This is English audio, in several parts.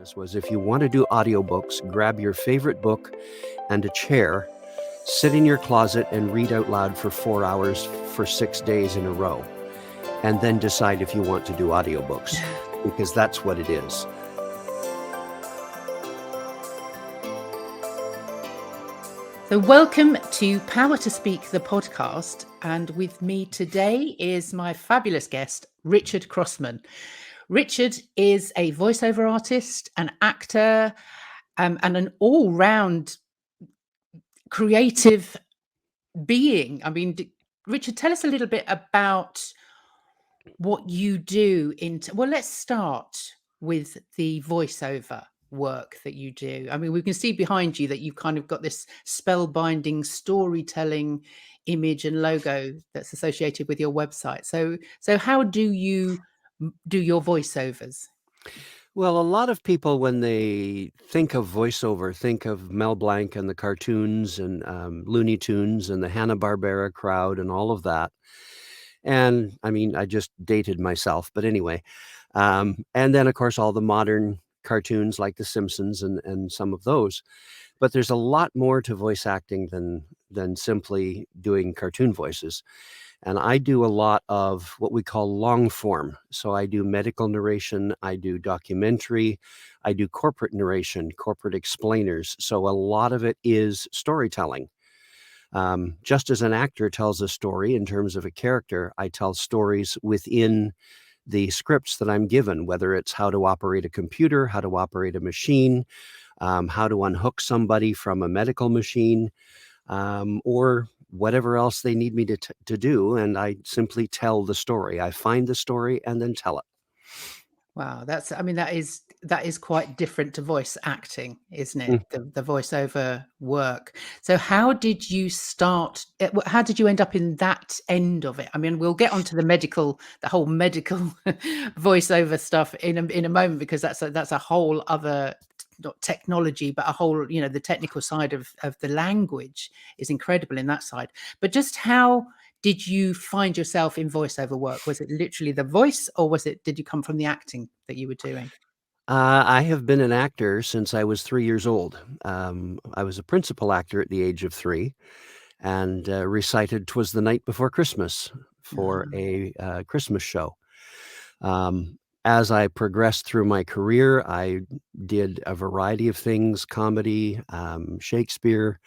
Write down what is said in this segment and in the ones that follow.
this was if you want to do audiobooks, grab your favorite book and a chair, sit in your closet and read out loud for 4 hours for 6 days in a row, and then decide if you want to do audiobooks, because that's what it is. So welcome to Power to Speak, the podcast. And with me today is my fabulous guest, Richard Crossman. Richard is a voiceover artist, an actor, and an all-round creative being. I mean, Richard, tell us a little bit about what you do. Well, let's start with the voiceover work that you do. I mean, we can see behind you that you've kind of got this spellbinding storytelling image and logo that's associated with your website. So how do you do your voiceovers? Well, a lot of people, when they think of voiceover, think of Mel Blanc and the cartoons and Looney Tunes and the Hanna-Barbera crowd and all of that. And I mean, I just dated myself, but anyway. And then, of course, all the modern cartoons like The Simpsons and some of those. But there's a lot more to voice acting than simply doing cartoon voices. And I do a lot of what we call long form. So I do medical narration, I do documentary, I do corporate narration, corporate explainers. So a lot of it is storytelling. Just as an actor tells a story in terms of a character, I tell stories within the scripts that I'm given, whether it's how to operate a computer, how to operate a machine, how to unhook somebody from a medical machine, or whatever else they need me to do. And I simply tell the story. I find the story and then tell it. Wow, that is quite different to voice acting, isn't it? The voiceover work. So how did you start? How did you end up in that end of it? I mean, we'll get onto the whole medical voiceover stuff in a moment, because that's a whole other, not technology, but a whole, the technical side of the language is incredible in that side. But just how did you find yourself in voiceover work? Was it literally the voice, or did you come from the acting that you were doing? I have been an actor since I was 3 years old. I was a principal actor at the age of 3 and recited "'Twas the Night Before Christmas" for a Christmas show. As I progressed through my career, I did a variety of things: comedy, Shakespeare,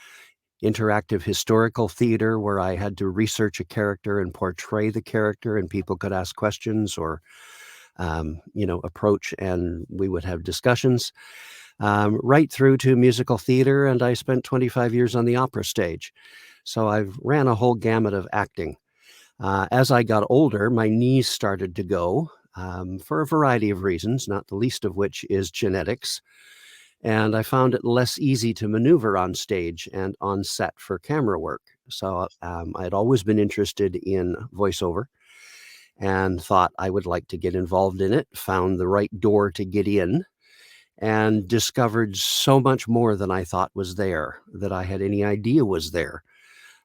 interactive historical theater, where I had to research a character and portray the character, and people could ask questions or approach, and we would have discussions, right through to musical theater. And I spent 25 years on the opera stage. So I've ran a whole gamut of acting. As I got older, my knees started to go for a variety of reasons, not the least of which is genetics. And I found it less easy to maneuver on stage and on set for camera work. So I'd always been interested in voiceover and thought I would like to get involved in it, found the right door to get in, and discovered so much more than I thought was there, that I had any idea was there.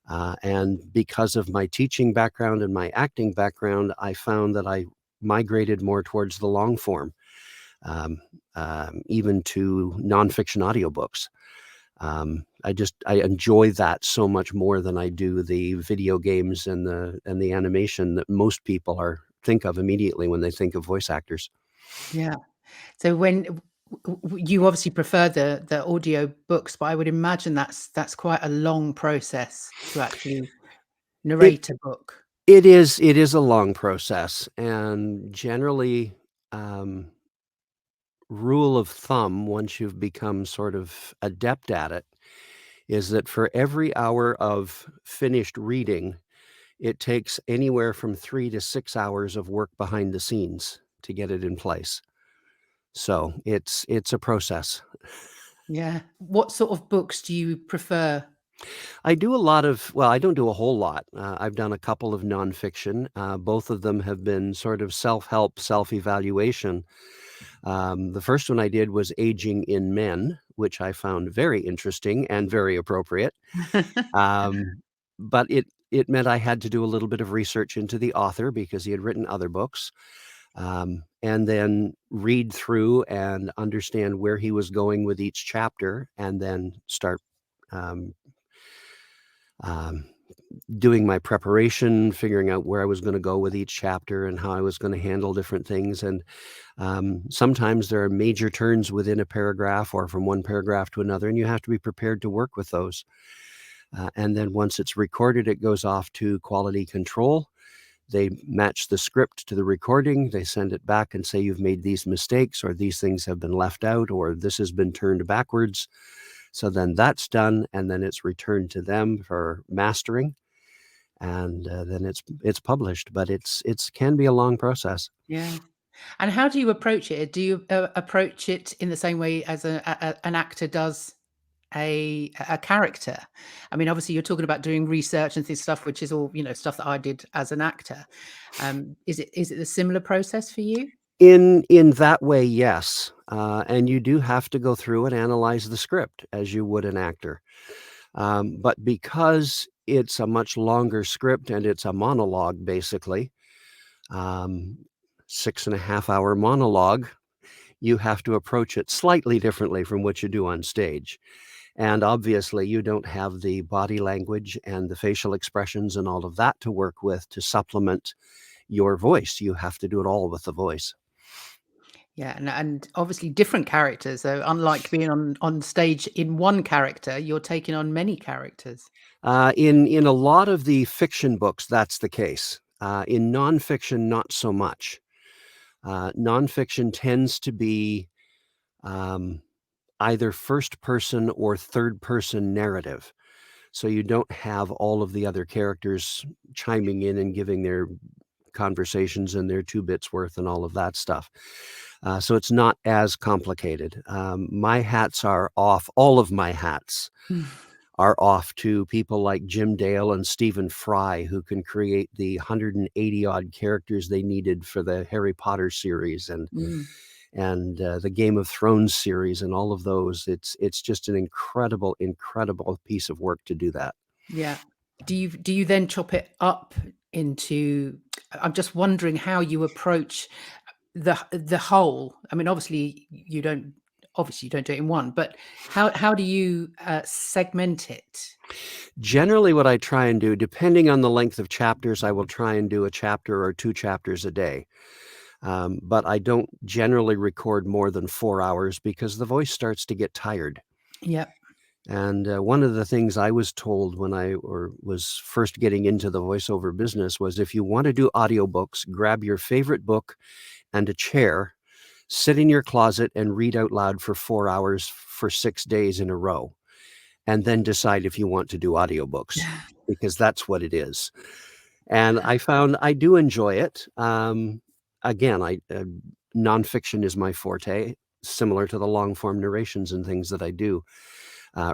And because of my teaching background and my acting background, I found that I migrated more towards the long form, even to nonfiction audiobooks. I enjoy that so much more than I do the video games and the animation that most people think of immediately when they think of voice actors. Yeah. So when you obviously prefer the audio books, but I would imagine that's quite a long process to actually It narrate a book. it is a long process, and generally, rule of thumb, once you've become sort of adept at it, is that for every hour of finished reading, it takes anywhere from 3 to 6 hours of work behind the scenes to get it in place. So it's a process. Yeah. What sort of books do you prefer? I do a lot of, well, I don't do a whole lot. I've done a couple of nonfiction. Both of them have been sort of self-help, self-evaluation. The first one I did was Aging in Men, which I found very interesting and very appropriate. But it meant I had to do a little bit of research into the author because he had written other books. and then read through and understand where he was going with each chapter, and then start um, um, doing my preparation, figuring out where I was going to go with each chapter and how I was going to handle different things. And sometimes there are major turns within a paragraph or from one paragraph to another, and you have to be prepared to work with those. And then once it's recorded, it goes off to quality control. They match the script to the recording. They send it back and say, you've made these mistakes, or these things have been left out, or this has been turned backwards. So then that's done, and then it's returned to them for mastering, and then it's published. But it's can be a long process. Yeah. And how do you approach it? Do you approach it in the same way as an actor does a character? I mean, obviously, you're talking about doing research and this stuff, which is all stuff that I did as an actor. Is it a similar process for you? In that way, yes. And you do have to go through and analyze the script as you would an actor. But because it's a much longer script and it's a monologue, basically, um, 6.5 hour monologue, you have to approach it slightly differently from what you do on stage. And obviously, you don't have the body language and the facial expressions and all of that to work with to supplement your voice. You have to do it all with the voice. Yeah, and obviously different characters. So unlike being on stage in one character, you're taking on many characters. In a lot of the fiction books, that's the case. In nonfiction, not so much. Nonfiction tends to be um, either first person or third person narrative. So you don't have all of the other characters chiming in and giving their conversations and their 2 bits worth and all of that stuff. So it's not as complicated. My hats are off. All of my hats are off to people like Jim Dale and Stephen Fry, who can create the 180 odd characters they needed for the Harry Potter series Mm, and the Game of Thrones series and all of those. It's just an incredible, incredible piece of work to do that. yeah. Do you then chop it up into I'm just wondering how you approach the whole. I mean, obviously you don't do it in one, but how do you, segment it? Generally, what I try and do, depending on the length of chapters, I will try and do a chapter or 2 chapters a day. But I don't generally record more than 4 hours because the voice starts to get tired. Yep. And one of the things I was told when was first getting into the voiceover business was, if you want to do audiobooks, grab your favorite book and a chair, sit in your closet and read out loud for 4 hours for 6 days in a row, and then decide if you want to do audiobooks, because that's what it is. And I found I do enjoy it. Again, nonfiction is my forte, similar to the long form narrations and things that I do,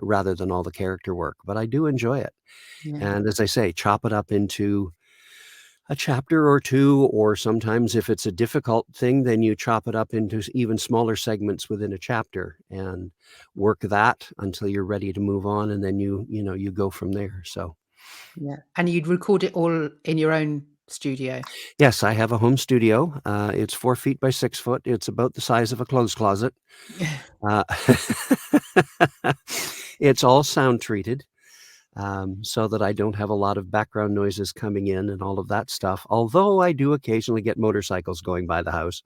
rather than all the character work. But I do enjoy it. Yeah. And as I say, chop it up into a chapter or two, or sometimes if it's a difficult thing, then you chop it up into even smaller segments within a chapter and work that until you're ready to move on. And then you go from there. So Yeah. And you'd record it all in your own studio? yes, I have a home studio. It's 4 feet by 6 foot. It's about the size of a clothes closet. Uh, it's all sound treated, so that I don't have a lot of background noises coming in and all of that stuff. Although I do occasionally get motorcycles going by the house.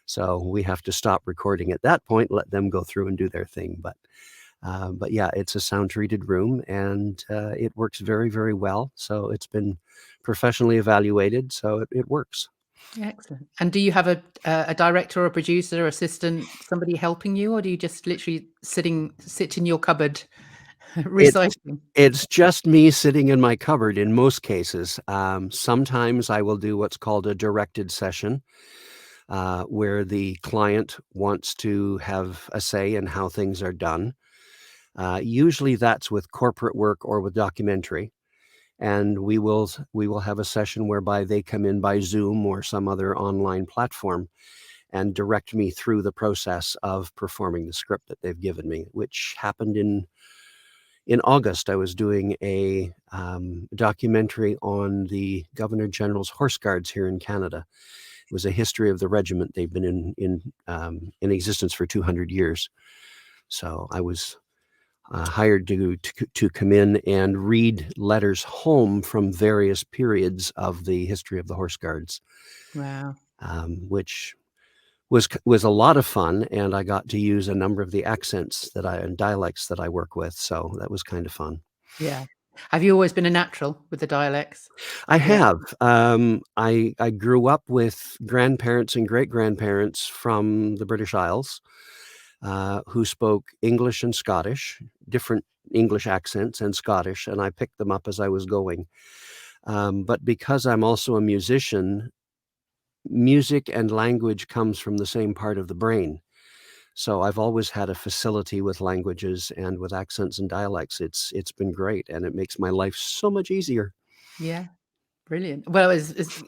So we have to stop recording at that point, let them go through and do their thing. But yeah, it's a sound treated room, and it works very, very well. So it's been professionally evaluated. So it works. Excellent. And do you have a director or a producer, assistant, somebody helping you, or do you just literally sit in your cupboard It's reciting? it's just me sitting in my cupboard in most cases. Sometimes I will do what's called a directed session, where the client wants to have a say in how things are done. Usually that's with corporate work or with documentary. And we will have a session whereby they come in by Zoom or some other online platform and direct me through the process of performing the script that they've given me, which happened in August. I was doing a documentary on the Governor General's Horse Guards here in Canada, was a history of the regiment. They've been in existence for 200 years. So I was hired to come in and read letters home from various periods of the history of the Horse Guards, Wow. which was a lot of fun, and I got to use a number of the accents and dialects that I work with, so that was kind of fun. Yeah. Have you always been a natural with the dialects? I The have. I grew up with grandparents and great-grandparents from the British Isles, who spoke English and Scottish, different English accents and Scottish, and I picked them up as I was going. But because I'm also a musician, music and language comes from the same part of the brain. So I've always had a facility with languages and with accents and dialects. It's been great, and it makes my life so much easier. Yeah. Brilliant. Well, it's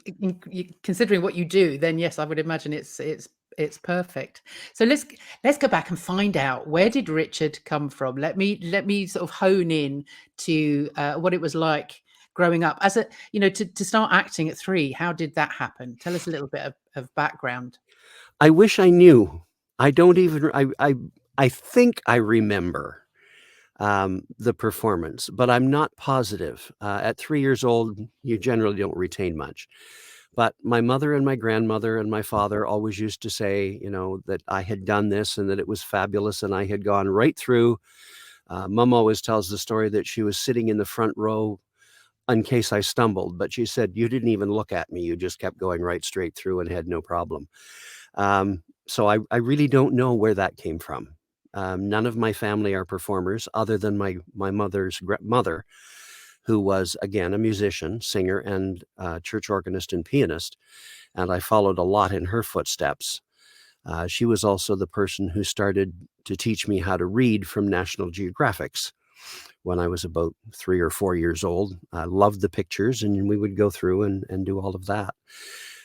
considering what you do, then yes, I would imagine it's perfect. So let's go back and find out, where did Richard come from? Let me sort of hone in to what it was like growing up as a, to start acting at 3. How did that happen? Tell us a little bit of background. I wish I knew. I don't even I think I remember, the performance, but I'm not positive. At 3 years old, you generally don't retain much. But my mother and my grandmother and my father always used to say, that I had done this and that it was fabulous and I had gone right through. Mom always tells the story that she was sitting in the front row in case I stumbled, but she said, "You didn't even look at me. You just kept going right straight through and had no problem." So I really don't know where that came from. None of my family are performers other than my mother's mother, who was, again, a musician, singer, and church organist and pianist, and I followed a lot in her footsteps. She was also the person who started to teach me how to read from National Geographics when I was about 3 or 4 years old. I loved the pictures, and we would go through and do all of that.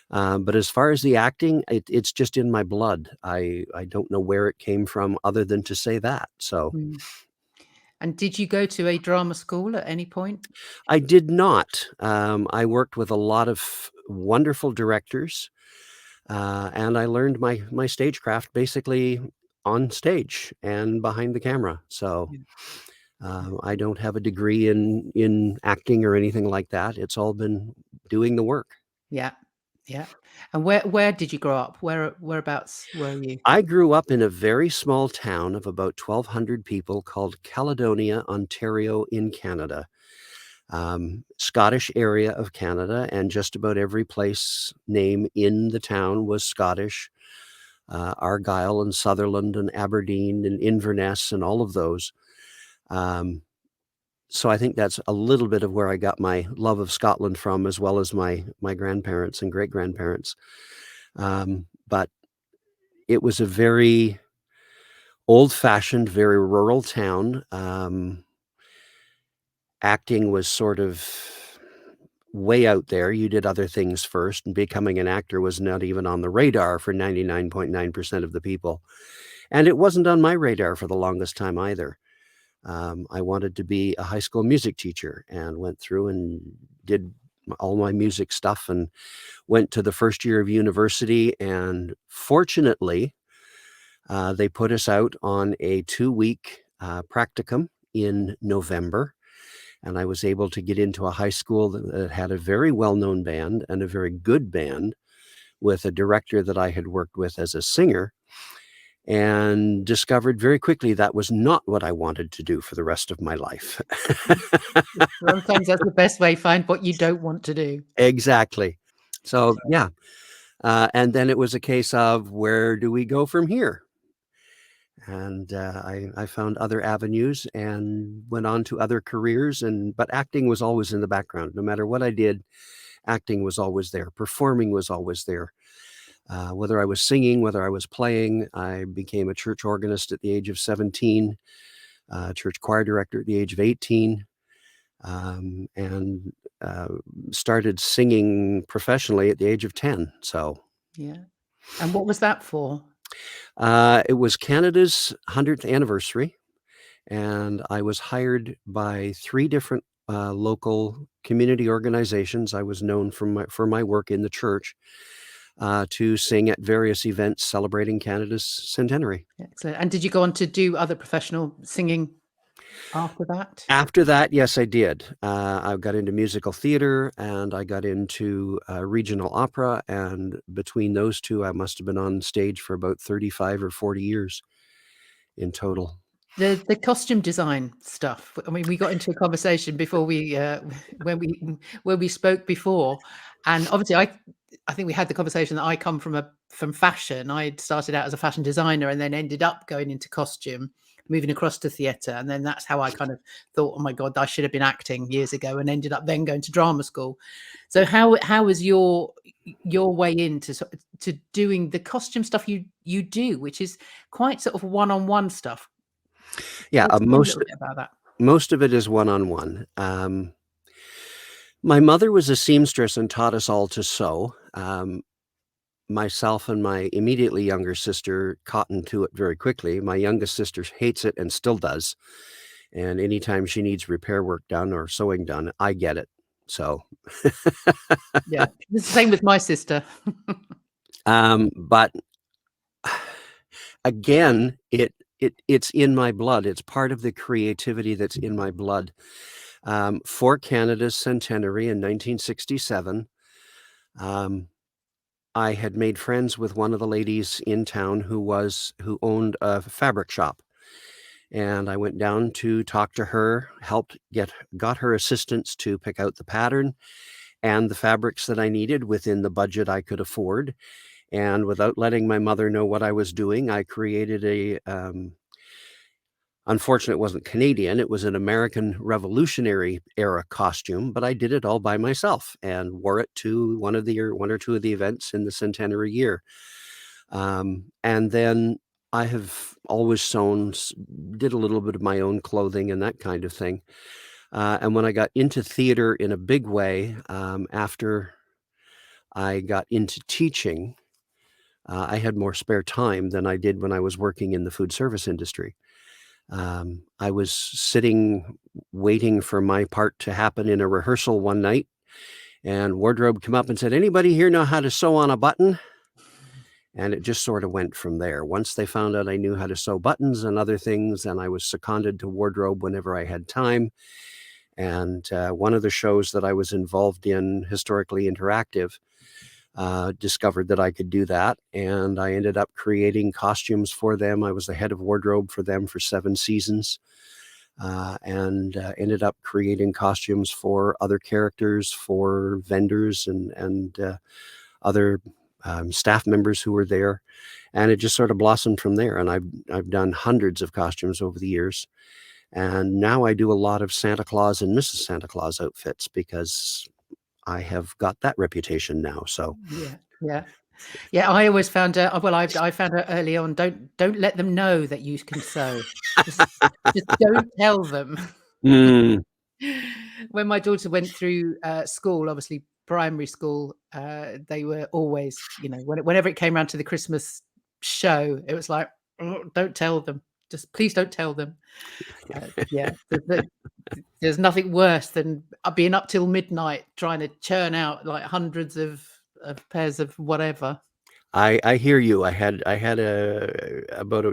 But as far as the acting, it's just in my blood. I don't know where it came from other than to say that. So Mm. And did you go to a drama school at any point? I did not. I worked with a lot of wonderful directors, and I learned my stagecraft basically on stage and behind the camera. So Yeah. I don't have a degree in acting or anything like that. It's all been doing the work. Yeah. Yeah. And where did you grow up? Whereabouts were you? I grew up in a very small town of about 1,200 people called Caledonia, Ontario in Canada. Scottish area of Canada, and just about every place name in the town was Scottish. Argyll and Sutherland and Aberdeen and Inverness and all of those. Um, so I think that's a little bit of where I got my love of Scotland from, as well as my grandparents and great-grandparents. But it was a very old-fashioned, very rural town. Acting was sort of way out there. You did other things first, and becoming an actor was not even on the radar for 99.9% of the people. And it wasn't on my radar for the longest time either. I wanted to be a high school music teacher and went through and did all my music stuff and went to the first year of university. And fortunately, they put us out on a 2-week practicum in November. And I was able to get into a high school that had a very well-known band and a very good band with a director that I had worked with as a singer, and discovered very quickly that was not what I wanted to do for the rest of my life. Sometimes that's the best way, find what you don't want to do. Exactly. So, yeah, and then it was a case of, where do we go from here? And, I found other avenues and went on to other careers, but acting was always in the background. No matter what I did, acting was always there. Performing was always there. Whether I was singing, whether I was playing, I became a church organist at the age of 17, church choir director at the age of 18, and started singing professionally at the age of 10. So Yeah. And what was that for? it was Canada's 100th anniversary, and I was hired by 3 different local community organizations. I was known for my work in the church. to sing at various events celebrating Canada's centenary. Excellent. And did you go on to do other professional singing after that? After that, yes, I did. I got into musical theater and I got into regional opera. And between those two, I must have been on stage for about 35 or 40 years in total. The costume design stuff. I mean, we got into a conversation before we when we spoke before, and obviously I think we had the conversation that I come from fashion. I started out as a fashion designer and then ended up going into costume, moving across to theatre, and then that's how I kind of thought, oh my God, I should have been acting years ago, and ended up then going to drama school. So how was your way into to doing the costume stuff you do, which is quite sort of one-on-one stuff? Yeah, Explain a little bit about that. most of it is one-on-one. My mother was a seamstress and taught us all to sew. Myself and my immediately younger sister cottoned to it very quickly. My youngest sister hates it and still does. And anytime she needs repair work done or sewing done, I get it. So, Yeah, it's the same with my sister. but again, it's in my blood. It's part of the creativity that's in my blood. For Canada's centenary in 1967, I had made friends with one of the ladies in town who owned a fabric shop. And I went down to talk to her, got her assistance to pick out the pattern and the fabrics that I needed within the budget I could afford. And without letting my mother know what I was doing, I created unfortunately, it wasn't Canadian, it was an American Revolutionary era costume, but I did it all by myself and wore it to one or two of the events in the centenary year. And then I have always sewn, did a little bit of my own clothing and that kind of thing. And when I got into theater in a big way, after I got into teaching, I had more spare time than I did when I was working in the food service industry. I was sitting waiting for my part to happen in a rehearsal one night, and wardrobe came up and said, "Anybody here know how to sew on a button?" And it just sort of went from there. Once they found out I knew how to sew buttons and other things, and I was seconded to wardrobe whenever I had time. And one of the shows that I was involved in, Historically Interactive, discovered that I could do that, and I ended up creating costumes for them. I was the head of wardrobe for them for 7 seasons, and ended up creating costumes for other characters, for vendors and other staff members who were there, and it just sort of blossomed from there. And I've done hundreds of costumes over the years, and now I do a lot of Santa Claus and Mrs. Santa Claus outfits because I have got that reputation now. So Yeah, yeah. Yeah, I always found out well, I found out early on, don't let them know that you can sew. Just just don't tell them. Mm. When my daughter went through, school, obviously primary school, they were always, whenever it came around to the Christmas show, it was like, "Oh, don't tell them. Just please don't tell them." Yeah, there's nothing worse than being up till midnight trying to churn out, like, hundreds of pairs of whatever. I hear you. I had about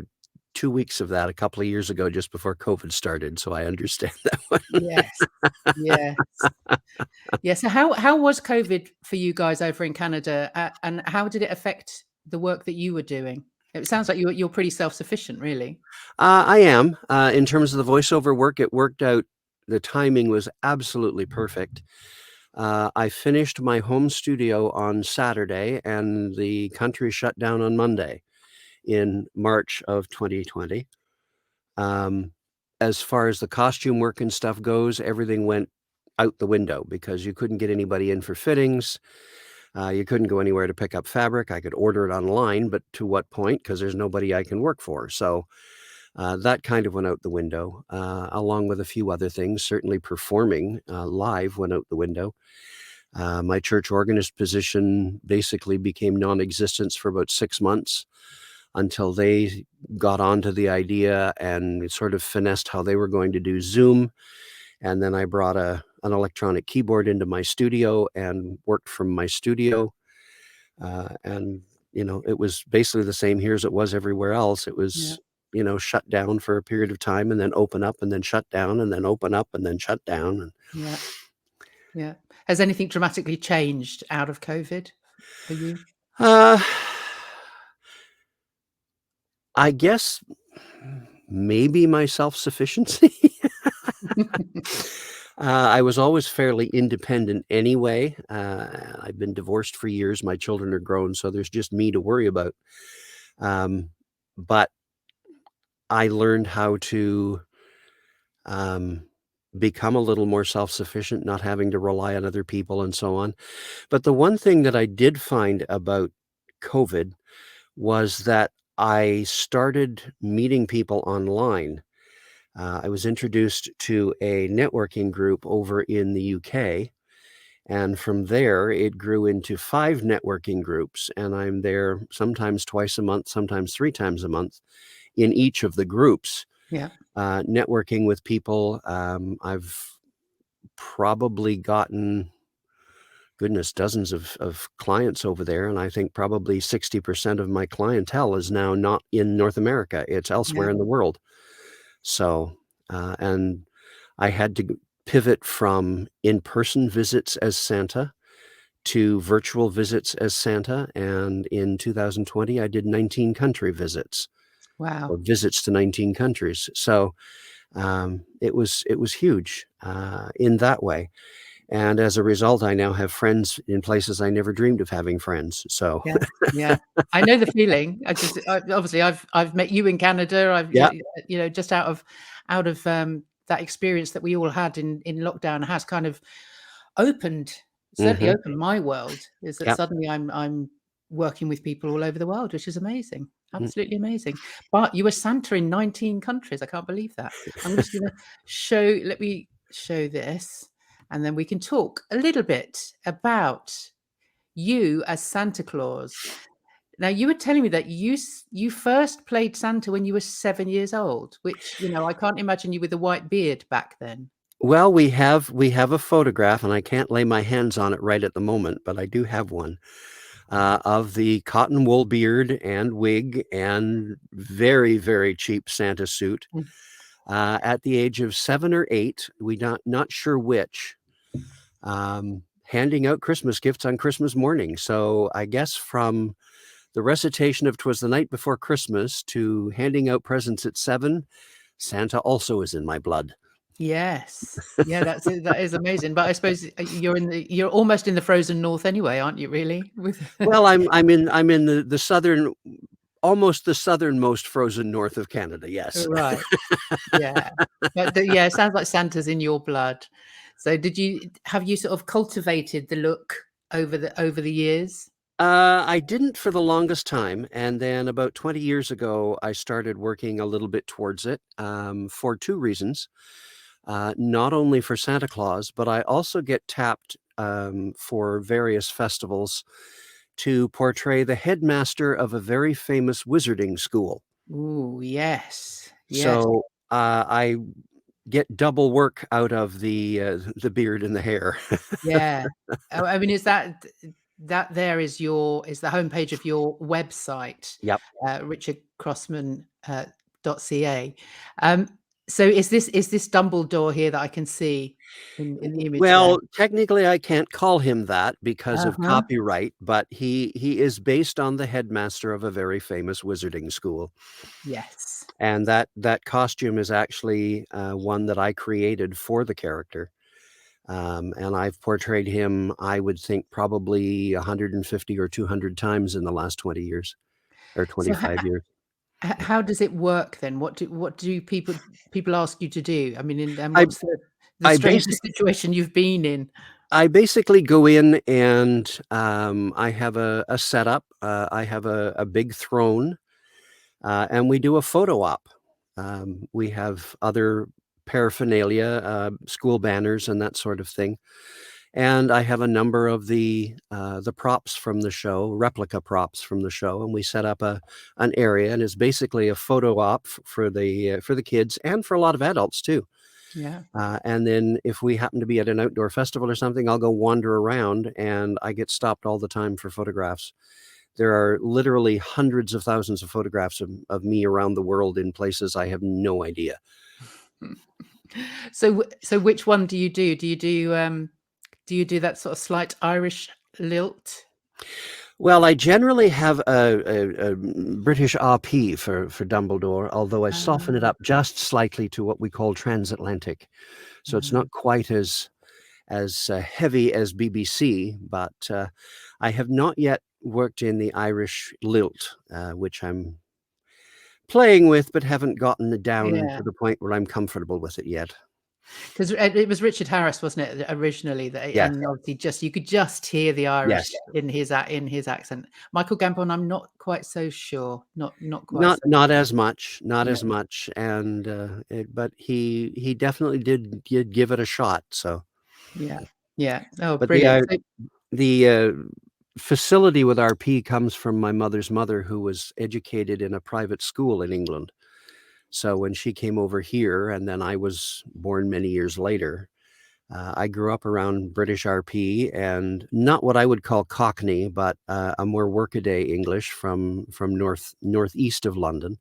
2 weeks of that a couple of years ago just before COVID started, so I understand that one. Yes. Yes. Yeah, so how was COVID for you guys over in Canada, and how did it affect the work that you were doing? It sounds like you're pretty self-sufficient, really. I am. In terms of the voiceover work, it worked out. The timing was absolutely perfect. I finished my home studio on Saturday, and the country shut down on Monday in March of 2020. Um, as far as the costume work and stuff goes, everything went out the window because you couldn't get anybody in for fittings. You couldn't go anywhere to pick up fabric. I could order it online, but to what point? Because there's nobody I can work for. So that kind of went out the window, along with a few other things. Certainly performing live went out the window. My church organist position basically became non-existent for about 6 months until they got onto the idea and sort of finessed how they were going to do Zoom. And then I brought an electronic keyboard into my studio and worked from my studio. And, it was basically the same here as it was everywhere else. It Yeah. was, shut down for a period of time and then open up and then shut down and then open up and then shut down. And, Yeah. Yeah. Has anything dramatically changed out of COVID for you? uh, I guess maybe my self-sufficiency. I was always fairly independent anyway. I've been divorced for years. My children are grown, so there's just me to worry about. Um, but I learned how to um, become a little more self-sufficient, not having to rely on other people and so on. But the one thing that I did find about COVID was that I started meeting people online. I was introduced to a networking group over in the UK, and from there, it grew into 5 networking groups, and I'm there sometimes twice a month, sometimes 3 times a month in each of the groups, Yeah. networking with people. I've probably gotten, goodness, dozens of clients over there, and I think probably 60% of my clientele is now not in North America, it's Yeah. elsewhere in the world. So, and I had to pivot from in-person visits as Santa to virtual visits as Santa, and in 2020, I did 19 country visits, or Wow. visits to 19 countries. So, it was huge, in that way, and as a result, I now have friends in places I never dreamed of having friends, so Yeah. Yeah. I know the feeling. Obviously I've met you in Canada. yeah, Just out of that experience that we all had in lockdown has kind of opened certainly mhm, opened my world, is that yep, suddenly I'm working with people all over the world, which is amazing. mm. Absolutely amazing. But you were Santa in 19 countries. I can't believe that. I'm just gonna show let me show this, and then we can talk a little bit about you as Santa Claus. Now, you were telling me that you first played Santa when you were 7 years old, which, I can't imagine you with a white beard back then. Well, we have a photograph, and I can't lay my hands on it right at the moment, but I do have one, of the cotton wool beard and wig and very, very cheap Santa suit. Mm. At the age of 7 or 8, we not sure which, handing out Christmas gifts on Christmas morning. So, I guess from the recitation of "'Twas the Night Before Christmas" to handing out presents at 7, Santa also is in my blood. Yes. Yeah, that is amazing, but I suppose, you're almost in the frozen north anyway, aren't you really? With Well, I'm in the southern, almost the southernmost frozen north of Canada, yes. Right. Yeah. But yeah, it sounds like Santa's in your blood. So have you sort of cultivated the look over the years? I didn't for the longest time, and then about 20 years ago, I started working a little bit towards it, for 2 reasons. Not only for Santa Claus, but I also get tapped, for various festivals to portray the headmaster of a very famous wizarding school. Ooh, yes. Yes. So, I get double work out of the beard and the hair. Yeah. Oh, I mean, that there is the homepage of your website, Yep. Richard Crossman, .ca. Um, so is this Dumbledore here that I can see in the image there? Well, technically, I can't call him that because of Uh-huh. copyright, but he is based on the headmaster of a very famous wizarding school, Yes. and that costume is actually, one that I created for the character, and I've portrayed him, I would think, probably 150 or 200 times in the last 20 years, or So 25 years. how does it work then? What do people ask you to do? I mean, and I what's the I strangest basic situation you've been in? I basically go in and, I have a setup, I have a big throne, and we do a photo op. We have other paraphernalia, school banners and that sort of thing, and I have a number of the props from the show, replica props from the show, and we set up an area, and it's basically a photo op for the kids and for a lot of adults too. Yeah. And then if we happen to be at an outdoor festival or something, I'll go wander around and I get stopped all the time for photographs. There are literally hundreds of thousands of photographs of me around the world in places I have no idea. So which one do you do? Do you do that sort of slight Irish lilt? Well, I generally have a British RP for Dumbledore, although I soften it Ah, up just slightly to what we call transatlantic. So it's mm. not quite as heavy as BBC, but I have not yet worked in the Irish lilt, which I'm playing with, but haven't gotten it down Yeah. to the point where I'm comfortable with it yet. 'Cause it was Richard Harris, wasn't it, originally that Yes, and obviously just you could just hear the yes. Irish in his accent. Michael Gambon, I'm not quite so sure. Not quite Not so not as much, not no. as much, and, but he definitely did give it a shot, so Yeah. Yeah. Oh, but the, brilliant. So the, facility with RP comes from my mother's mother, who was educated in a private school in England. So when she came over here, and then I was born many years later, I grew up around British RP and not what I would call Cockney, but, a more workaday English from northeast of London.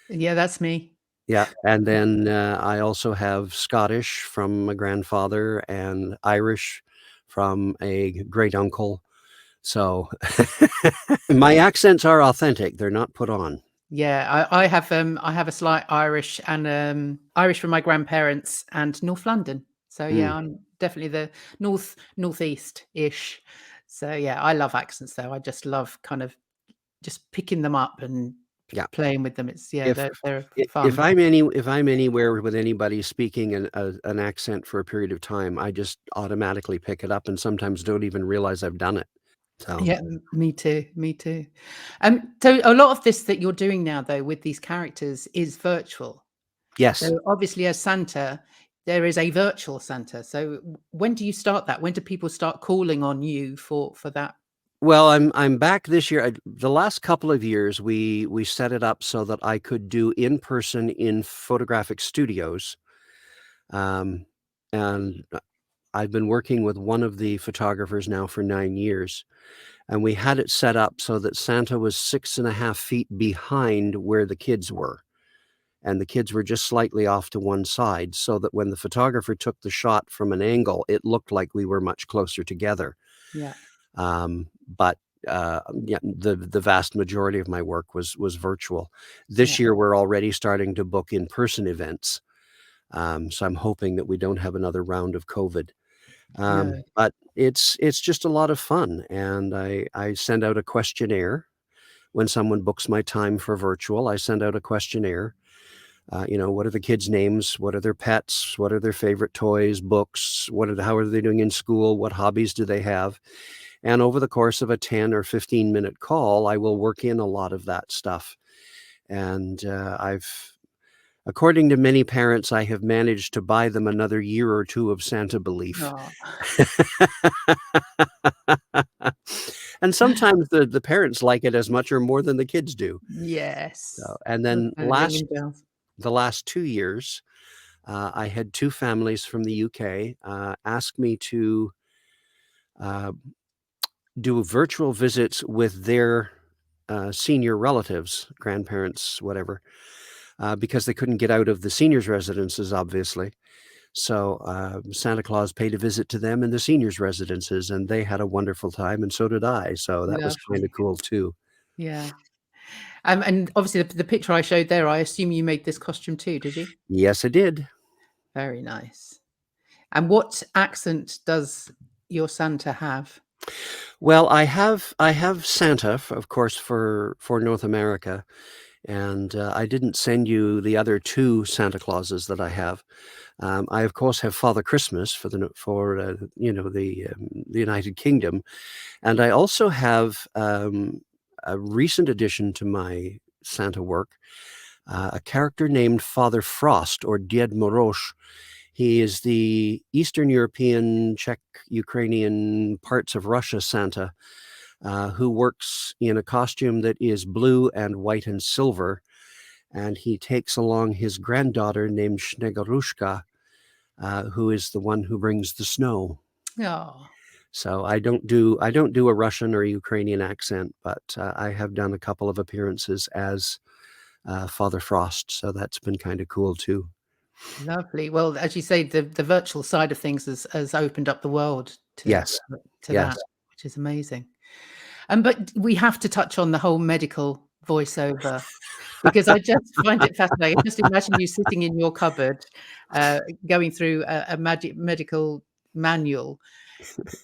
yeah, that's me. Yeah, and then, I also have Scottish from my grandfather and Irish from a great uncle. So my accents are authentic, they're not put on. Yeah, I have a slight Irish and, Irish from my grandparents and North London. So, Mm, yeah, I'm definitely the northeast-ish. So, yeah, I love accents though. I just love kind of just picking them up and yeah. playing with them. It's yeah, If they're if fun. I'm anywhere with anybody speaking an accent for a period of time, I just automatically pick it up and sometimes don't even realize I've done it. So, Yeah, me too, me too. So a lot of this that you're doing now though with these characters is virtual. yes. So obviously as Santa, there is a virtual Santa. So when do you start that? When do people start calling on you for that? Well, I'm back this year. The last couple of years, we set it up so that I could do in person in photographic studios, um, and I've been working with one of the photographers now for 9 years, and we had it set up so that Santa was 6.5 feet behind where the kids were, and the kids were just slightly off to one side, so that when the photographer took the shot from an angle, it looked like we were much closer together. Yeah, But, yeah, the vast majority of my work was virtual. yeah, This year, we're already starting to book in-person events, so I'm hoping that we don't have another round of COVID. no, But it's just a lot of fun, and I send out a questionnaire when someone books my time for virtual. I send out a questionnaire, what are the kids' names? What are their pets? What are their favorite toys, books? How are they doing in school? What hobbies do they have? And over the course of a 10 or 15-minute call, I will work in a lot of that stuff. And, according to many parents, I have managed to buy them another year or 2 of Santa belief. oh, And sometimes the parents like it as much or more than the kids do. So yes. and Oh, then kind of ringing bells. the last 2 years, I had 2 families from the UK, ask me to, uh, do virtual visits with their, senior relatives, grandparents, whatever, because they couldn't get out of the seniors' residences, obviously. So, Santa Claus paid a visit to them in the seniors' residences, and they had a wonderful time, and so did I, so that was kinda Lovely. cool too. Yeah. And obviously the picture I showed there, I assume you made this costume too, did you? Yes, I did. Very nice. And what accent does your Santa have? Well, I have Santa, of course, for North America, and, I didn't send you the other 2 Santa Clauses that I have. I, of course, have Father Christmas for the no for, the United Kingdom, and I also have, a recent addition to my Santa work, a character named Father Frost or Died Moroz. He is the Eastern European, Czech, Ukrainian, parts of Russia Santa, who works in a costume that is blue and white and silver, and he takes along his granddaughter named Snegurushka, who is the one who brings the snow. Oh, So I don't do a Russian or Ukrainian accent, but I have done a couple of appearances as Father Frost, so that's been kind of cool too. lovely. Well, as you say, the virtual side of things has opened up the world Yes, to that, yes. which is amazing. But we have to touch on the whole medical voiceover because I just find it fascinating. Just imagine you sitting in your cupboard, uh, going through a medical manual.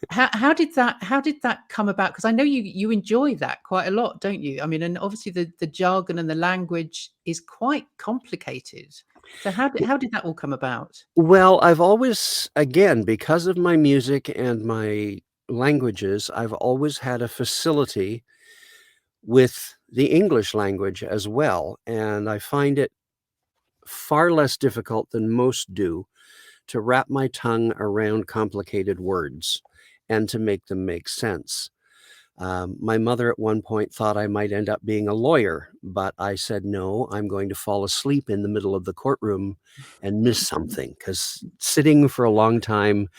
How did that come about? Because I know you enjoy that quite a lot, don't you? I mean, and obviously the jargon and the language is quite complicated. So how did that all come about? Well, I've always, again, because of my music and my languages, I've always had a facility with the English language as well, and I find it far less difficult than most do to wrap my tongue around complicated words and to make them make sense. My mother at one point thought I might end up being a lawyer, but I said, no, I'm going to fall asleep in the middle of the courtroom and miss something because sitting for a long time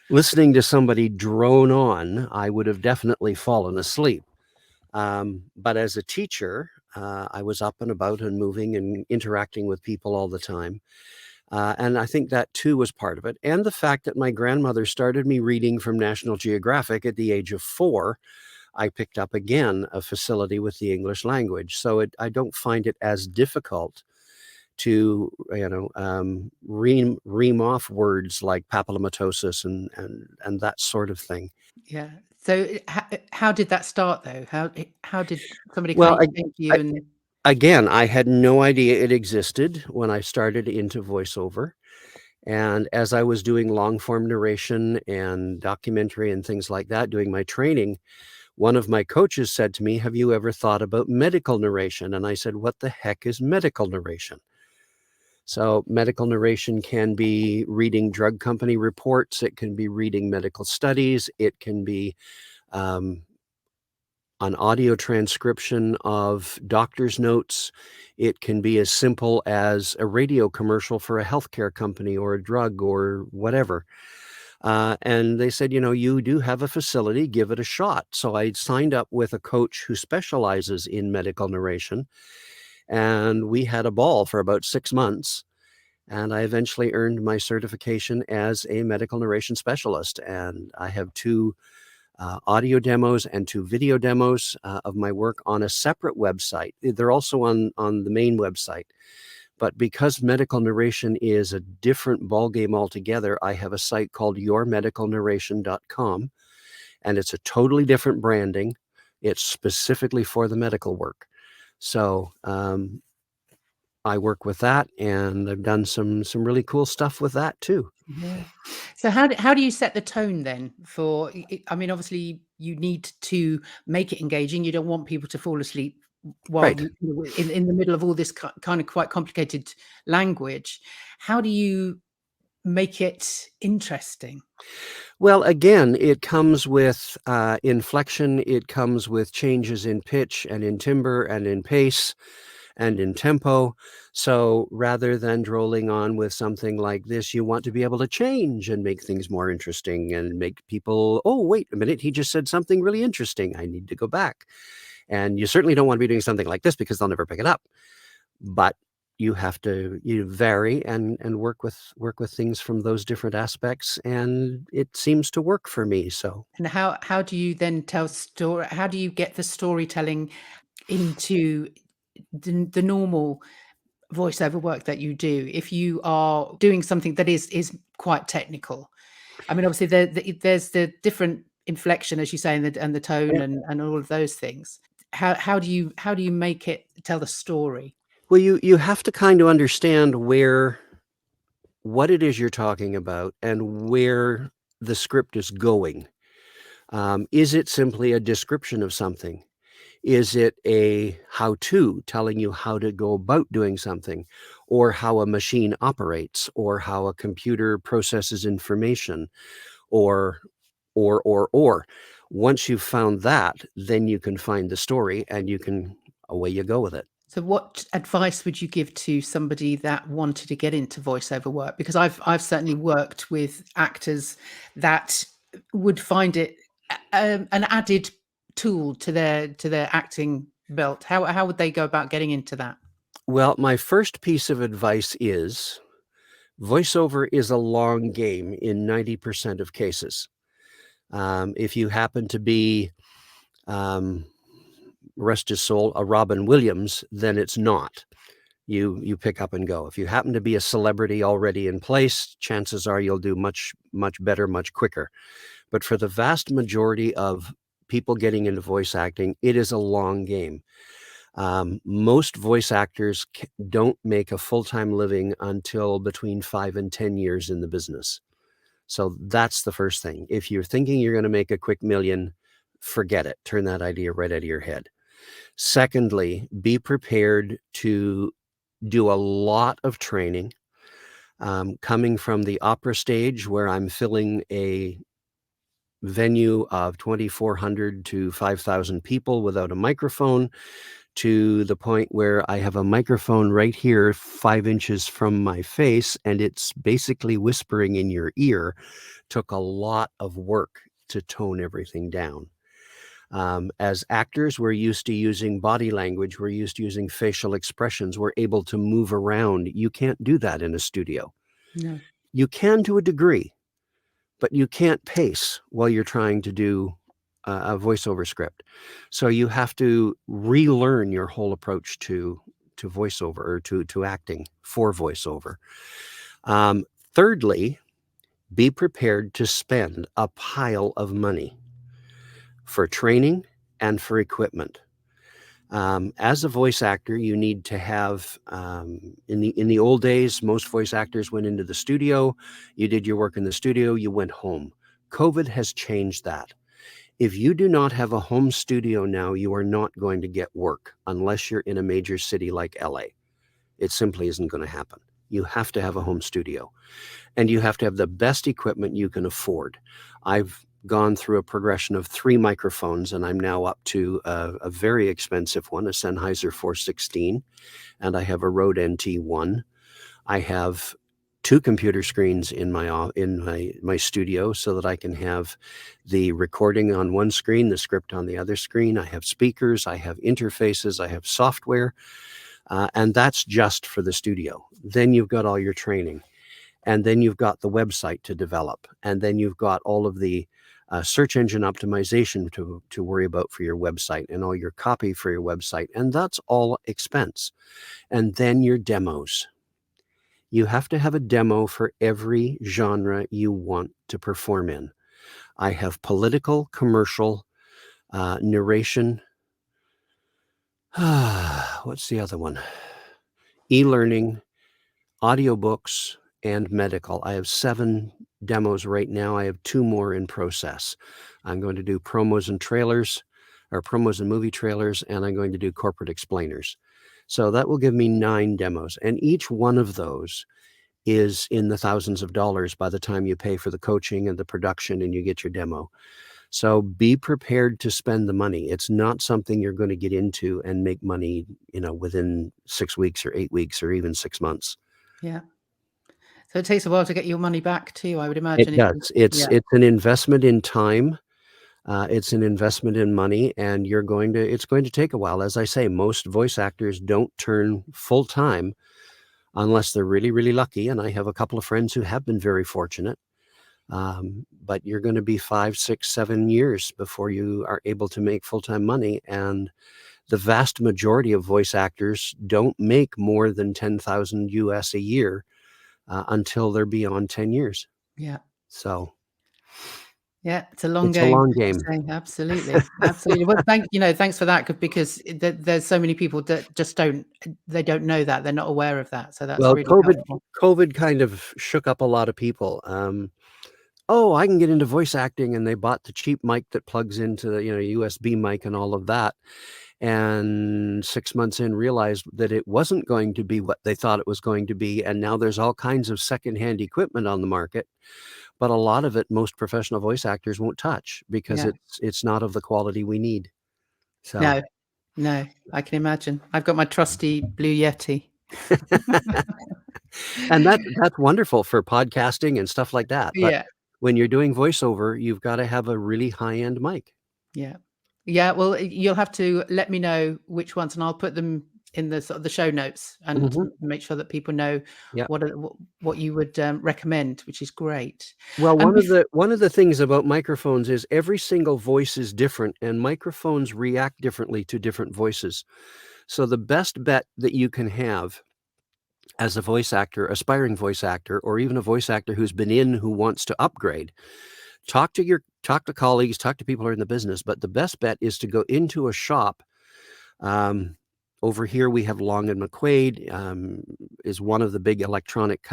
listening to somebody drone on, I would have definitely fallen asleep. But as a teacher, I was up and about and moving and interacting with people all the time. And I think that too was part of it. And the fact that my grandmother started me reading from National Geographic at the age of 4, I picked up again a facility with the English language. So I don't find it as difficult to, ream off words like papillomatosis and that sort of thing. Yeah. So how did that start though? How did somebody Well, came to I you and again, I had no idea it existed when I started into voiceover, and as I was doing long form narration and documentary and things like that, doing my training, one of my coaches said to me, "Have you ever thought about medical narration?" And I said, "What the heck is medical narration?" So medical narration can be reading drug company reports, it can be reading medical studies, it can be, um, an audio transcription of doctor's notes. It can be as simple as a radio commercial for a healthcare company or a drug or whatever. And they said, you do have a facility, give it a shot. So I signed up with a coach who specializes in medical narration, and we had a ball for about 6 months. And I eventually earned my certification as a medical narration specialist. And I have two audio demos and 2 video demos of my work on a separate website. They're also on the main website. But because medical narration is a different ballgame altogether, I have a site called yourmedicalnarration.com, and it's a totally different branding. It's specifically for the medical work. So I work with that, and I've done some really cool stuff with that too. yeah. So how do you set the tone then for I mean, obviously you need to make it engaging. You don't want people to fall asleep while Right. in the middle of all this kind of quite complicated language. How do you make it interesting? Well, again, it comes with inflection. It comes with changes in pitch and in timbre and in pace and in tempo. So rather than drolling on with something like this, you want to be able to change and make things more interesting and make people, oh, wait a minute, he just said something really interesting. I need to go back. And you certainly don't want to be doing something like this because they'll never pick it up. But you have to vary and work with things from those different aspects, and it seems to work for me. So And how do you then tell story? How do you get the storytelling into the normal voiceover work that you do if you are doing something that is quite technical? I mean, obviously there's the different inflection, as you say, and the tone yeah. and all of those things. How do you make it tell the story? Well, you have to kind of understand what it is you're talking about and where the script is going. Is it simply a description of something? Is it a how-to telling you how to go about doing something, or how a machine operates, or how a computer processes information, or, or? Once you've found that, then you can find the story and away you go with it. So what advice would you give to somebody that wanted to get into voiceover work? Because I've certainly worked with actors that would find it an added tool to their acting belt. How would they go about getting into that? Well, my first piece of advice is voiceover is a long game in 90% of cases. If you happen to be, um, rest his soul, a Robin Williams, then it's not. You pick up and go. If you happen to be a celebrity already in place, chances are you'll do much, much better, much quicker. But for the vast majority of people getting into voice acting, it is a long game. Most voice actors don't make a full-time living until between 5 and 10 years in the business. So that's the first thing. If you're thinking you're going to make a quick million, forget it. Turn that idea right out of your head. Secondly, be prepared to do a lot of training. Coming from the opera stage where I'm filling a venue of 2,400 to 5,000 people without a microphone, to the point where I have a microphone right here, 5 inches from my face, and it's basically whispering in your ear, took a lot of work to tone everything down. As actors, we're used to using body language, we're used to using facial expressions, we're able to move around. You can't do that in a studio. No. You can to a degree, but you can't pace while you're trying to do a voiceover script. So you have to relearn your whole approach to voiceover or to acting for voiceover. Um, Thirdly, be prepared to spend a pile of money for training and for equipment. As a voice actor, you need to have, in the old days, most voice actors went into the studio, you did your work in the studio, you went home. COVID has changed that. If you do not have a home studio now, you are not going to get work unless you're in a major city like LA. It simply isn't going to happen. You have to have a home studio, and you have to have the best equipment you can afford. I've gone through a progression of 3 microphones, and I'm now up to a very expensive one, a Sennheiser 416, and I have a Rode NT1. I have 2 computer screens in my studio so that I can have the recording on one screen, the script on the other screen. I have speakers, I have interfaces, I have software, and that's just for the studio. Then you've got all your training. And then you've got the website to develop. And then you've got all of the search engine optimization to worry about for your website and all your copy for your website. And that's all expense. And then your demos. You have to have a demo for every genre you want to perform in. I have political, commercial, narration. What's the other one? E-learning, audiobooks, and medical. I have 7 demos right now. I have 2 more in process. I'm going to do promos and trailers, or promos and movie trailers, and I'm going to do corporate explainers. So that will give me 9 demos, and each one of those is in the thousands of dollars by the time you pay for the coaching and the production and you get your demo. So be prepared to spend the money. It's not something you're going to get into and make money, within 6 weeks or 8 weeks or even 6 months. Yeah. So it takes a while to get your money back too, I would It imagine. does. It's Yeah. it's an investment in time. It's an investment in money, and it's going to take a while. As I say, most voice actors don't turn full time unless they're really, really lucky. And I have a couple of friends who have been very fortunate. But you're going to be 5, 6, 7 years before you are able to make full time money. And the vast majority of voice actors don't make more than 10,000 US a year until they're beyond 10 years. Yeah. So Yeah, it's a long it's a game, long as you game. say. Absolutely, absolutely. Well, thanks for that, because there's so many people that just they don't know that, they're not aware of that, so that's Well, really COVID helpful. COVID kind of shook up a lot of people. "Oh, I can get into voice acting," and they bought the cheap mic that plugs into the, USB mic and all of that, and 6 months in realized that it wasn't going to be what they thought it was going to be, and now there's all kinds of secondhand equipment on the market, but a lot of it, most professional voice actors won't touch because Yeah. it's not of the quality we need. So No. No, I can imagine. I've got my trusty Blue Yeti. And that's wonderful for podcasting and stuff like that, but Yeah, when you're doing voiceover, you've gotta have a really high-end mic. yeah. Yeah, well, you'll have to let me know which ones, and I'll put them in the sort of the show notes and Mhm. make sure that people know Yeah. what you would, recommend, which is great. Well, And one of the things about microphones is every single voice is different, and microphones react differently to different voices. So the best bet that you can have as a voice actor, aspiring voice actor, or even a voice actor who's been in who wants to upgrade, talk to colleagues, talk to people who are in the business, but the best bet is to go into a shop. Um, over here we have Long and McQuaid, is one of the big electronic,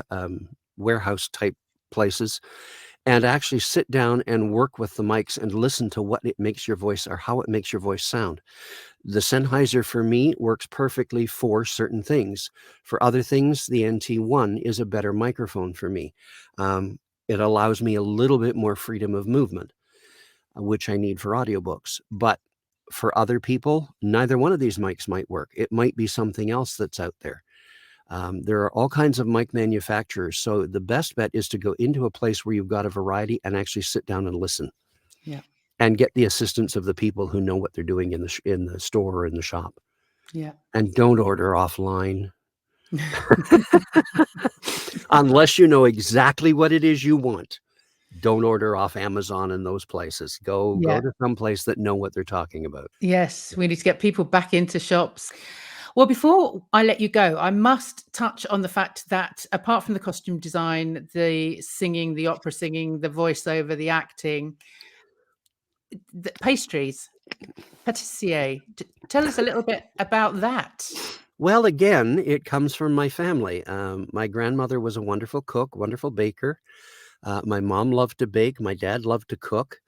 warehouse type places, and actually sit down and work with the mics and listen to what it makes your voice or how it makes your voice sound. The Sennheiser for me works perfectly for certain things. For other things, the NT1 is a better microphone for me. It allows me a little bit more freedom of movement, which I need for audiobooks. But for other people, neither one of these mics might work. It might be something else that's out there. There are all kinds of mic manufacturers. So the best bet is to go into a place where you've got a variety and actually sit down and listen yeah, and get the assistance of the people who know what they're doing in the store or in the shop. yeah. And don't order offline unless you know exactly what it is you want. Don't order off Amazon and those places. Go Yeah. to some place that know what they're talking about. Yes, we need to get people back into shops. Well, before I let you go, I must touch on the fact that apart from the costume design, the singing, the opera singing, the voiceover, the acting, the pastries, pâtissier. Tell us a little bit about that. Well, again, it comes from my family. My grandmother was a wonderful cook, wonderful baker. My mom loved to bake. My dad loved to cook.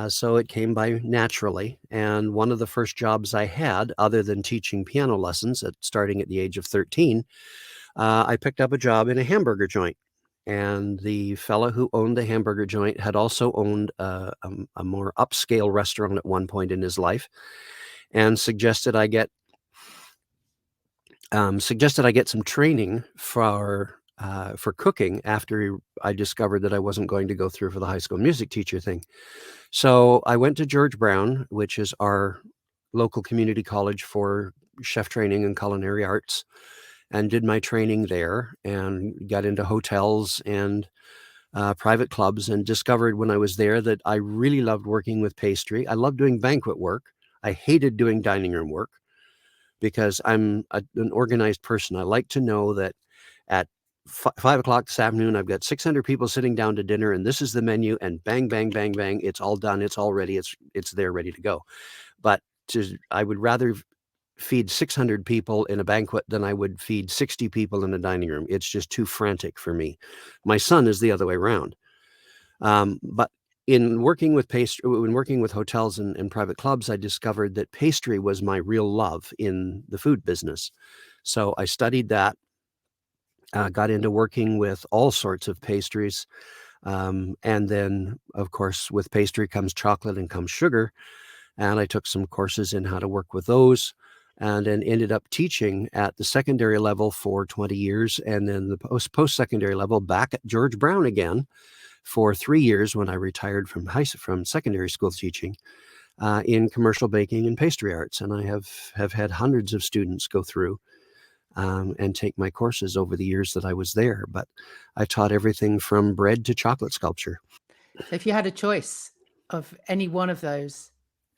So it came by naturally. And one of the first jobs I had, other than teaching piano lessons starting at the age of 13, I picked up a job in a hamburger joint. And the fellow who owned the hamburger joint had also owned a more upscale restaurant at one point in his life, and suggested I get some training for cooking after I discovered that I wasn't going to go through for the high school music teacher thing. So I went to George Brown, which is our local community college for chef training and culinary arts, and did my training there and got into hotels and private clubs, and discovered when I was there that I really loved working with pastry. I loved doing banquet work. I hated doing dining room work because an organized person. I like to know that at 5 o'clock this afternoon, I've got 600 people sitting down to dinner, and this is the menu, and bang, bang, bang, bang, it's all done, it's all ready, it's there, ready to go. But I would rather feed 600 people in a banquet than I would feed 60 people in a dining room. It's just too frantic for me. My son is the other way around. But when working with hotels and private clubs, I discovered that pastry was my real love in the food business. So I studied that, got into working with all sorts of pastries. And then, of course, with pastry comes chocolate and comes sugar. And I took some courses in how to work with those, and then ended up teaching at the secondary level for 20 years, and then the post-secondary level back at George Brown again for 3 years when I retired from secondary school teaching, in commercial baking and pastry arts. And I have had hundreds of students go through, and take my courses over the years that I was there. But I taught everything from bread to chocolate sculpture. So if you had a choice of any one of those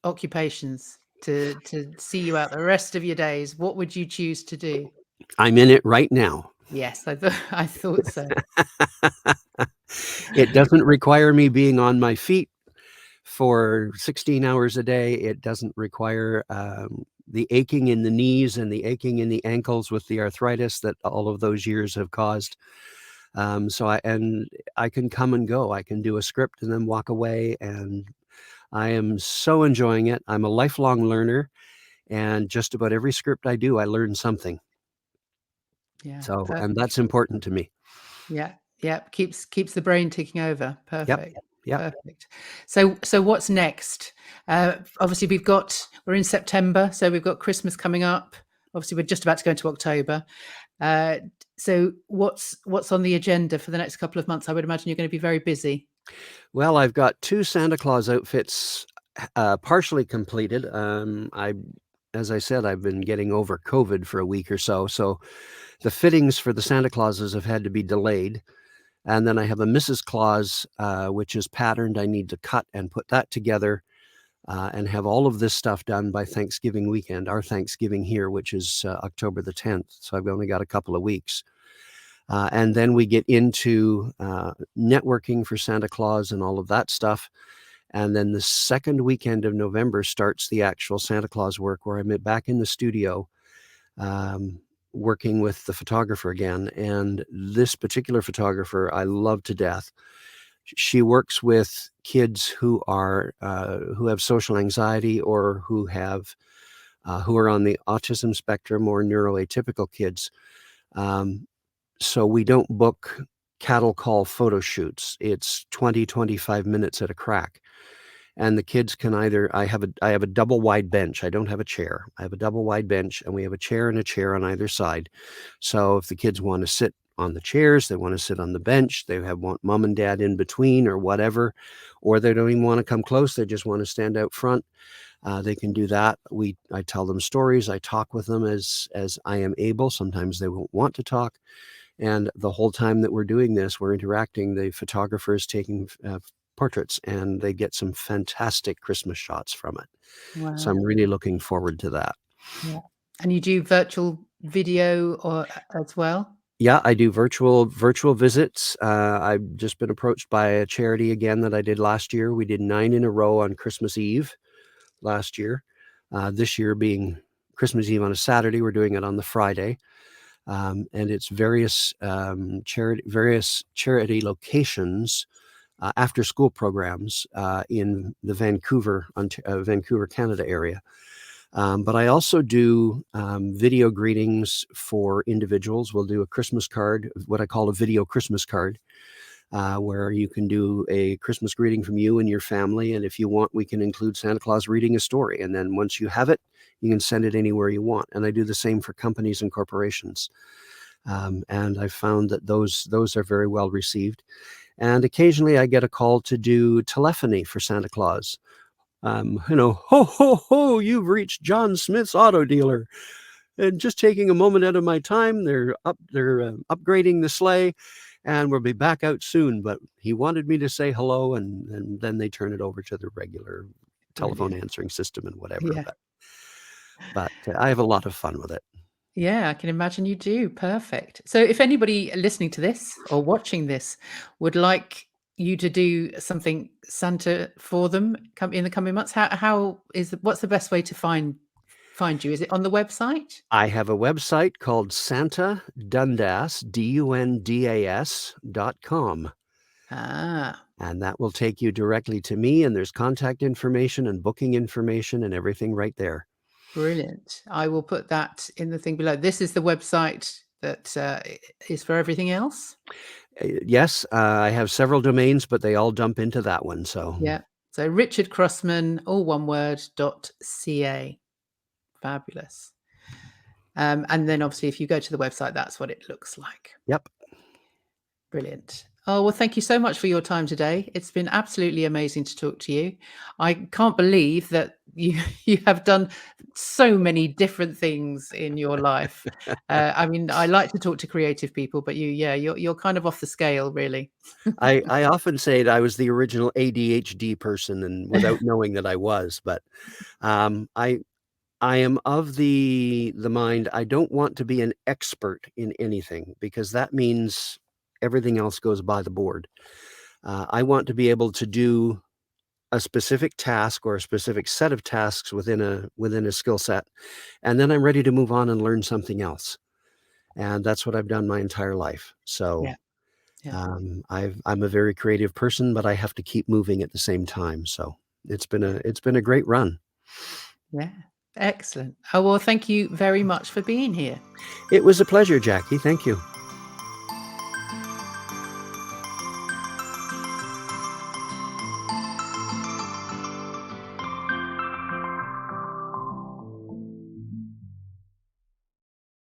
occupations to see you out the rest of your days, what would you choose to do? I'm in it right now. Yes, I thought so. It doesn't require me being on my feet for 16 hours a day. It doesn't require the aching in the knees and the aching in the ankles with the arthritis that all of those years have caused. I can come and go. I can do a script and then walk away, and I am so enjoying it. I'm a lifelong learner, and just about every script I do, I learn something. Yeah, And perfect. that's important to me. Yeah, yeah, keeps the brain ticking over. Yep. Perfect. Yep. Perfect. So what's next? Obviously, we're in September, so we've got Christmas coming up. Obviously, we're just about to go into October. Uh, so what's on the agenda for the next couple of months? I would imagine you're going to be very busy. Well, I've got 2 Santa Claus outfits, partially completed. As I said, I've been getting over COVID for a week or so, so the fittings for the Santa Clauses have had to be delayed. And then I have a Mrs. Claus, which is patterned. I need to cut and put that together, and have all of this stuff done by Thanksgiving weekend, our Thanksgiving here, which is October the 10th. So I've only got a couple of weeks. And then we get into networking for Santa Claus and all of that stuff. And then the second weekend of November starts the actual Santa Claus work, where I'm back in the studio, working with the photographer again. And this particular photographer I love to death. She works with kids who have social anxiety, or who are on the autism spectrum, or neuroatypical kids. So we don't book cattle call photo shoots. It's 20, 25 minutes at a crack. And the kids can I have a double wide bench. I don't have a chair. I have a double wide bench, and we have a chair on either side. So if the kids want to sit on the chairs, they want to sit on the bench, want mom and dad in between or whatever, or they don't even want to come close, they just want to stand out front, they can do that. I tell them stories. I talk with them as I am able. Sometimes they won't want to talk. And the whole time that we're doing this, we're interacting. The photographer is taking portraits, and they get some fantastic Christmas shots from it. So Wow. I'm really looking forward to that. Yeah. And you do virtual video or as well? Yeah, I do virtual visits. I've just been approached by a charity again that I did last year. We did 9 in a row on Christmas Eve last year. This year being Christmas Eve on a Saturday, we're doing it on the Friday. And it's various charity locations, after school programs, in the Vancouver, Canada area. But I also do video greetings for individuals. We'll do a Christmas card, what I call a video Christmas card, where you can do a Christmas greeting from you and your family. And if you want, we can include Santa Claus reading a story. And then once you have it, you can send it anywhere you want. And I do the same for companies and corporations. And I found that those are very well received. And occasionally I get a call to do telephony for Santa Claus. Ho, ho, ho, you've reached John Smith's auto dealer. And just taking a moment out of my time, they're upgrading the sleigh, and we'll be back out soon. But he wanted me to say hello, and then they turn it over to the regular telephone Brilliant. answering system and whatever. Yeah. But I have a lot of fun with it. Yeah, I can imagine you do. Perfect. So if anybody listening to this or watching this would like you to do something Santa for them in the coming months, what's the best way to find you? Is it on the website? I have a website called Santa Dundas, DUNDAS.com. Ah, And that will take you directly to me, and there's contact information and booking information and everything right there. brilliant. I will put that in the thing below. This is the website that is for everything else. Yes, I have several domains, but they all dump into that one. So, Yeah. So Richard Crossman, all one word, .ca. Fabulous. And then obviously if you go to the website, that's what it looks like. yep. Brilliant. Oh, well, thank you so much for your time today. It's been absolutely amazing to talk to you. I can't believe that you you have done so many different things in your life. I mean, I like to talk to creative people, but you're kind of off the scale, really. I often say that I was the original ADHD person, and without knowing that I was. But I am of the mind, I don't want to be an expert in anything, because that means everything else goes by the board. I want to be able to do a specific task or a specific set of tasks within a skill set, and then I'm ready to move on and learn something else. And that's what I've done my entire life. So Yeah, yeah, I'm a very creative person, but I have to keep moving at the same time. So it's been a great run. yeah. Excellent. Oh, well, thank you very much for being here. It was a pleasure, Jackie. Thank you.